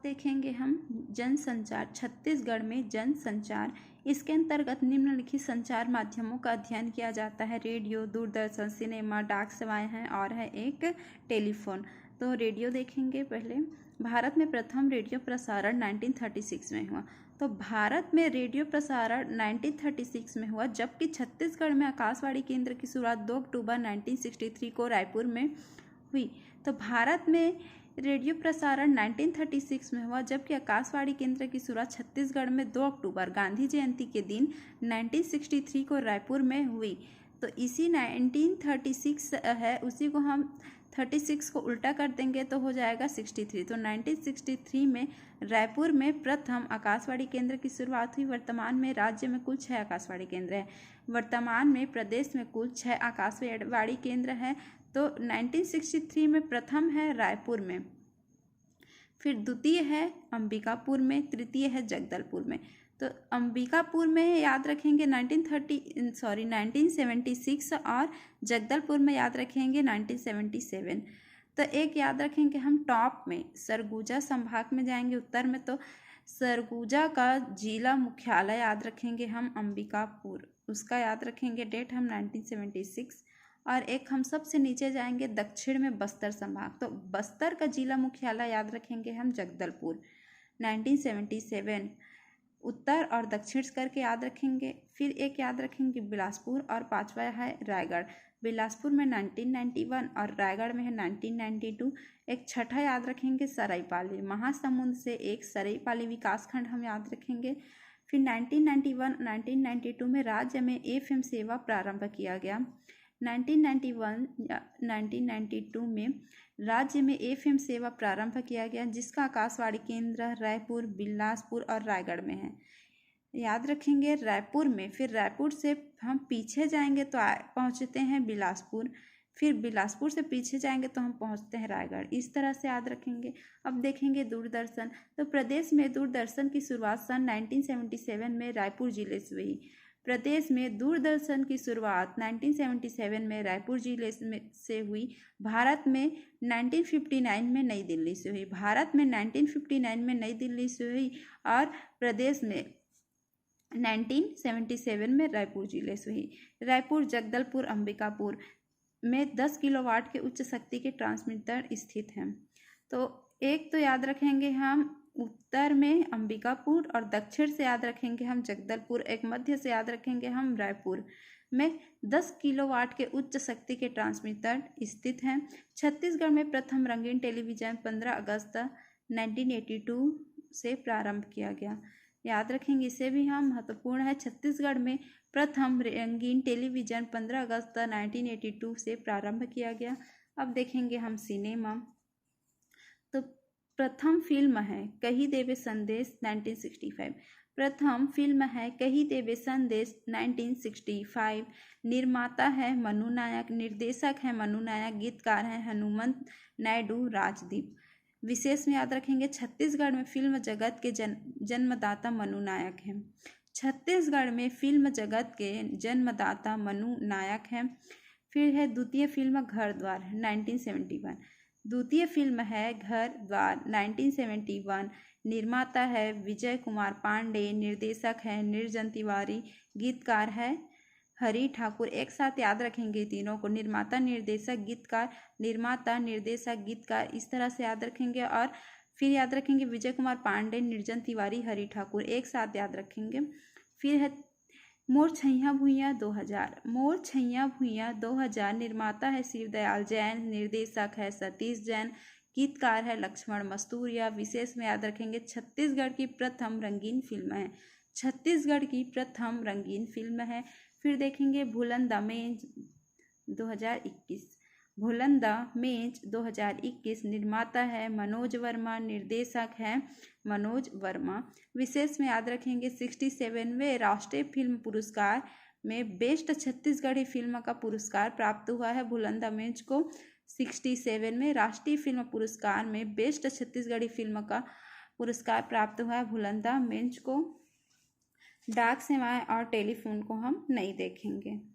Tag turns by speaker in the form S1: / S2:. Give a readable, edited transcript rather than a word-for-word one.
S1: देखेंगे हम जनसंचार, छत्तीसगढ़ में जनसंचार। इसके अंतर्गत निम्नलिखित संचार माध्यमों का अध्ययन किया जाता है। रेडियो, दूरदर्शन, सिनेमा, डाक सेवाएं हैं और है एक टेलीफोन। तो रेडियो देखेंगे पहले। भारत में प्रथम रेडियो प्रसारण 1936 में हुआ। तो भारत में रेडियो प्रसारण 1936 में हुआ, जबकि छत्तीसगढ़ में आकाशवाणी केंद्र की शुरुआत 2 अक्टूबर 1963 को रायपुर में हुई। तो भारत में रेडियो प्रसारण 1936 में हुआ, जबकि आकाशवाणी केंद्र की शुरुआत छत्तीसगढ़ में 2 अक्टूबर गांधी जयंती के दिन 1963 को रायपुर में हुई। तो इसी 1936 है, उसी को हम 36 को उल्टा कर देंगे तो हो जाएगा 63। तो 1963 में रायपुर में प्रथम आकाशवाणी केंद्र की शुरुआत हुई। वर्तमान में राज्य में कुल 6 आकाशवाणी केंद्र हैं। वर्तमान में प्रदेश में कुल 6 आकाशवाणी केंद्र हैं। तो 1963 में प्रथम है रायपुर में, फिर द्वितीय है अंबिकापुर में, तृतीय है जगदलपुर में। तो अंबिकापुर में याद रखेंगे 1976 और जगदलपुर में याद रखेंगे 1977। तो एक याद रखेंगे हम टॉप में, सरगुजा संभाग में जाएंगे उत्तर में, तो सरगुजा का जिला मुख्यालय याद रखेंगे हम अंबिकापुर, उसका याद रखेंगे डेट हम 1976। और एक हम सबसे नीचे जाएंगे दक्षिण में बस्तर संभाग, तो बस्तर का जिला मुख्यालय याद रखेंगे हम जगदलपुर 1977। उत्तर और दक्षिण करके याद रखेंगे। फिर एक याद रखेंगे बिलासपुर और पांचवा है रायगढ़। बिलासपुर में 1991 और रायगढ़ में है 1992। एक छठा याद रखेंगे सरायपाली, महासमुंद से एक सरायपाली विकासखंड हम याद रखेंगे। फिर 1991-1992 में राज्य में एफएम सेवा प्रारंभ किया गया। 1991 या 1992 में राज्य में एफएम सेवा प्रारंभ किया गया, जिसका आकाशवाणी केंद्र रायपुर, बिलासपुर और रायगढ़ में है। याद रखेंगे रायपुर में। फिर रायपुर से हम पीछे जाएंगे तो पहुंचते हैं बिलासपुर, फिर बिलासपुर से पीछे जाएंगे तो हम पहुंचते हैं रायगढ़। इस तरह से याद रखेंगे। अब देखेंगे दूरदर्शन। तो प्रदेश में दूरदर्शन की शुरुआत सन 1977 में रायपुर जिले से हुई। प्रदेश में दूरदर्शन की शुरुआत 1977 में रायपुर जिले से हुई। भारत में 1959 में नई दिल्ली से हुई। भारत में 1959 में नई दिल्ली से हुई और प्रदेश में 1977 में रायपुर जिले से हुई। रायपुर, जगदलपुर, अंबिकापुर में 10 किलोवाट के उच्च शक्ति के ट्रांसमीटर स्थित हैं। तो एक तो याद रखेंगे हम उत्तर में अंबिकापुर और दक्षिण से याद रखेंगे हम जगदलपुर, एक मध्य से याद रखेंगे हम रायपुर में 10 किलोवाट के उच्च शक्ति के ट्रांसमीटर स्थित हैं। छत्तीसगढ़ में प्रथम रंगीन टेलीविजन 15 अगस्त 1982 से प्रारंभ किया गया। याद रखेंगे, इसे भी हम महत्वपूर्ण है। छत्तीसगढ़ में प्रथम रंगीन टेलीविजन 15 अगस्त 1982 से प्रारंभ किया गया। अब देखेंगे हम सिनेमा। तो प्रथम फिल्म है कही देवे संदेश 1965। प्रथम फिल्म है कही देवे संदेश 1965। निर्माता है मनु नायक, निर्देशक है मनु नायक, गीतकार हैं हनुमंत नायडू, राजदीप। विशेष में याद रखेंगे छत्तीसगढ़ में फिल्म जगत के जन्मदाता मनु नायक हैं। छत्तीसगढ़ में फिल्म जगत के जन्मदाता मनु नायक हैं। फिर है द्वितीय फिल्म घर द्वार 1971। द्वितीय फिल्म है घर द्वार 1971। निर्माता है विजय कुमार पांडे, निर्देशक है निर्जन तिवारी, गीतकार है हरि ठाकुर। एक साथ याद रखेंगे तीनों को, निर्माता, निर्देशक, गीतकार, निर्माता, निर्देशक, गीतकार, इस तरह से याद रखेंगे। और फिर याद रखेंगे विजय कुमार पांडे, निर्जन तिवारी, हरि ठाकुर, एक साथ याद रखेंगे। फिर है मोर छैया भुइयाँ 2000। मोर छैया भुइयाँ 2000। निर्माता है शिवदयाल जैन, निर्देशक है सतीश जैन, गीतकार है लक्ष्मण मस्तूरिया। विशेष में याद रखेंगे छत्तीसगढ़ की प्रथम रंगीन फिल्म है। छत्तीसगढ़ की प्रथम रंगीन फिल्म है। फिर देखेंगे भूलन द मेज 2021। भूलन द मेज 2021। निर्माता है मनोज वर्मा, निर्देशक है मनोज वर्मा। विशेष में याद रखेंगे 67वें राष्ट्रीय फिल्म पुरस्कार में बेस्ट छत्तीसगढ़ी फिल्म का पुरस्कार प्राप्त हुआ है भूलन द मेज को। 67वें राष्ट्रीय फिल्म पुरस्कार में बेस्ट छत्तीसगढ़ी फिल्म का पुरस्कार प्राप्त हुआ है भूलन द मेज को। डाक सेवाएं और टेलीफोन को हम नहीं देखेंगे।